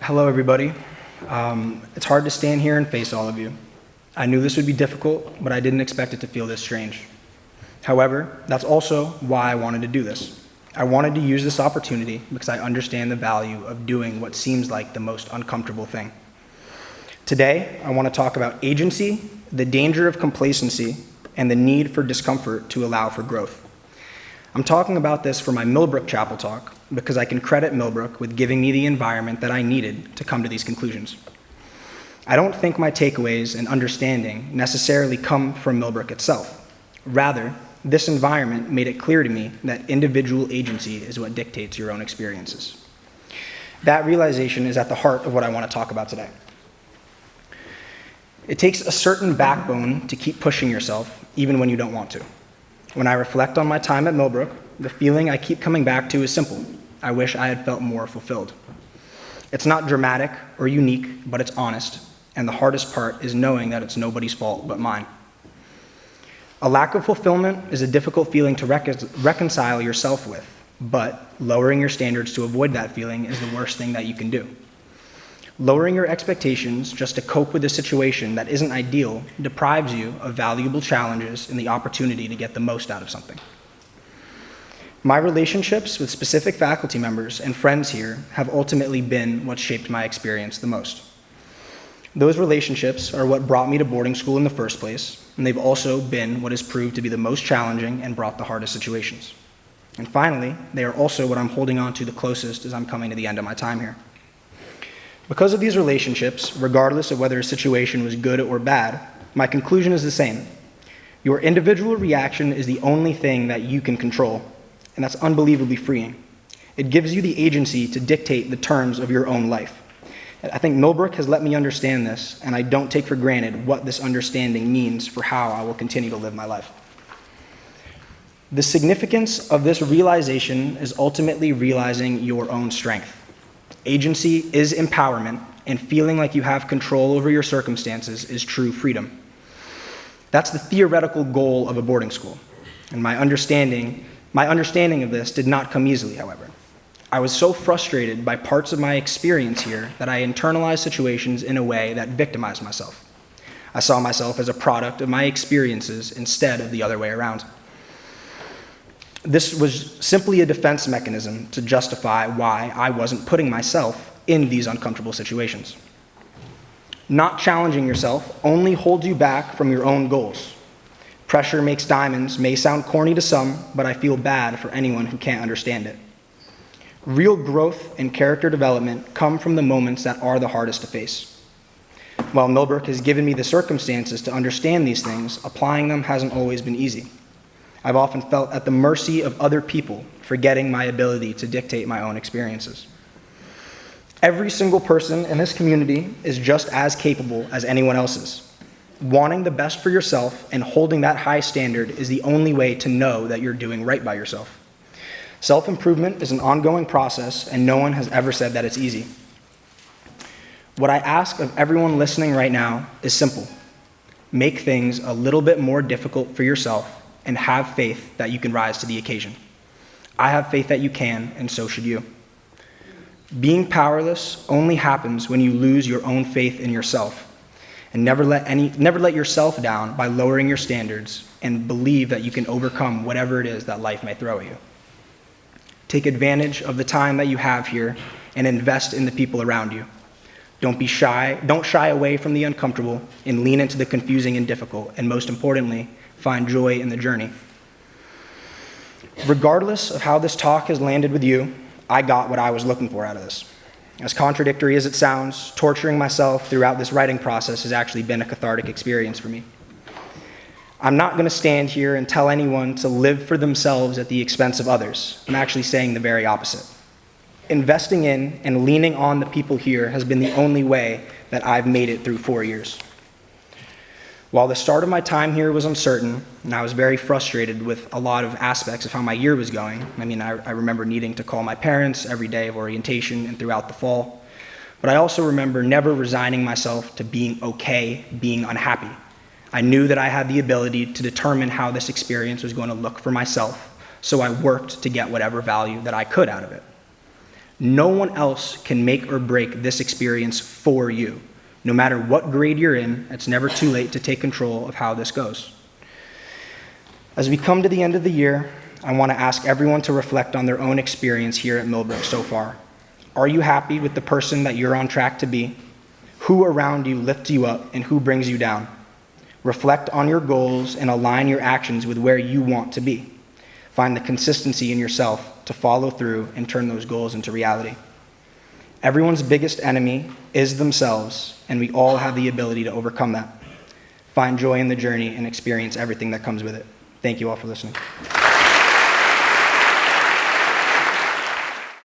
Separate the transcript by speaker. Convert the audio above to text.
Speaker 1: Hello, everybody. It's hard to stand here and face all of you. I knew this would be difficult, but I didn't expect it to feel this strange. However, that's also why I wanted to do this. I wanted to use this opportunity because I understand the value of doing what seems like the most uncomfortable thing. Today, I want to talk about agency, the danger of complacency, and the need for discomfort to allow for growth. I'm talking about this for my Millbrook Chapel talk because I can credit Millbrook with giving me the environment that I needed to come to these conclusions. I don't think my takeaways and understanding necessarily come from Millbrook itself. Rather, this environment made it clear to me that individual agency is what dictates your own experiences. That realization is at the heart of what I want to talk about today. It takes a certain backbone to keep pushing yourself, even when you don't want to. When I reflect on my time at Millbrook, the feeling I keep coming back to is simple. I wish I had felt more fulfilled. It's not dramatic or unique, but it's honest, and the hardest part is knowing that it's nobody's fault but mine. A lack of fulfillment is a difficult feeling to reconcile yourself with, but lowering your standards to avoid that feeling is the worst thing that you can do. Lowering your expectations just to cope with a situation that isn't ideal deprives you of valuable challenges and the opportunity to get the most out of something. My relationships with specific faculty members and friends here have ultimately been what shaped my experience the most. Those relationships are what brought me to boarding school in the first place, and they've also been what has proved to be the most challenging and brought the hardest situations. And finally, they are also what I'm holding on to the closest as I'm coming to the end of my time here. Because of these relationships, regardless of whether a situation was good or bad, my conclusion is the same. Your individual reaction is the only thing that you can control, and that's unbelievably freeing. It gives you the agency to dictate the terms of your own life. I think Millbrook has let me understand this, and I don't take for granted what this understanding means for how I will continue to live my life. The significance of this realization is ultimately realizing your own strength. Agency is empowerment, and feeling like you have control over your circumstances is true freedom. That's the theoretical goal of a boarding school, and my understanding of this did not come easily, however. I was so frustrated by parts of my experience here that I internalized situations in a way that victimized myself. I saw myself as a product of my experiences instead of the other way around. This was simply a defense mechanism to justify why I wasn't putting myself in these uncomfortable situations. Not challenging yourself only holds you back from your own goals. Pressure makes diamonds may sound corny to some, but I feel bad for anyone who can't understand it. Real growth and character development come from the moments that are the hardest to face. While Millbrook has given me the circumstances to understand these things, applying them hasn't always been easy. I've often felt at the mercy of other people, forgetting my ability to dictate my own experiences. Every single person in this community is just as capable as anyone else's. Wanting the best for yourself and holding that high standard is the only way to know that you're doing right by yourself. Self-improvement is an ongoing process, and no one has ever said that it's easy. What I ask of everyone listening right now is simple. Make things a little bit more difficult for yourself and have faith that you can rise to the occasion. I have faith that you can, and so should you. Being powerless only happens when you lose your own faith in yourself. And never let yourself down by lowering your standards, and believe that you can overcome whatever it is that life may throw at you. Take advantage of the time that you have here and invest in the people around you. Don't shy away from the uncomfortable, and lean into the confusing and difficult, and most importantly, find joy in the journey. Regardless of how this talk has landed with you, I got what I was looking for out of this. As contradictory as it sounds, torturing myself throughout this writing process has actually been a cathartic experience for me. I'm not going to stand here and tell anyone to live for themselves at the expense of others. I'm actually saying the very opposite. Investing in and leaning on the people here has been the only way that I've made it through 4 years. While the start of my time here was uncertain, and I was very frustrated with a lot of aspects of how my year was going. I remember needing to call my parents every day of orientation and throughout the fall. But I also remember never resigning myself to being okay, being unhappy. I knew that I had the ability to determine how this experience was going to look for myself, so I worked to get whatever value that I could out of it. No one else can make or break this experience for you. No matter what grade you're in, it's never too late to take control of how this goes. As we come to the end of the year, I want to ask everyone to reflect on their own experience here at Millbrook so far. Are you happy with the person that you're on track to be? Who around you lifts you up and who brings you down? Reflect on your goals and align your actions with where you want to be. Find the consistency in yourself to follow through and turn those goals into reality. Everyone's biggest enemy is themselves, and we all have the ability to overcome that. Find joy in the journey and experience everything that comes with it. Thank you all for listening.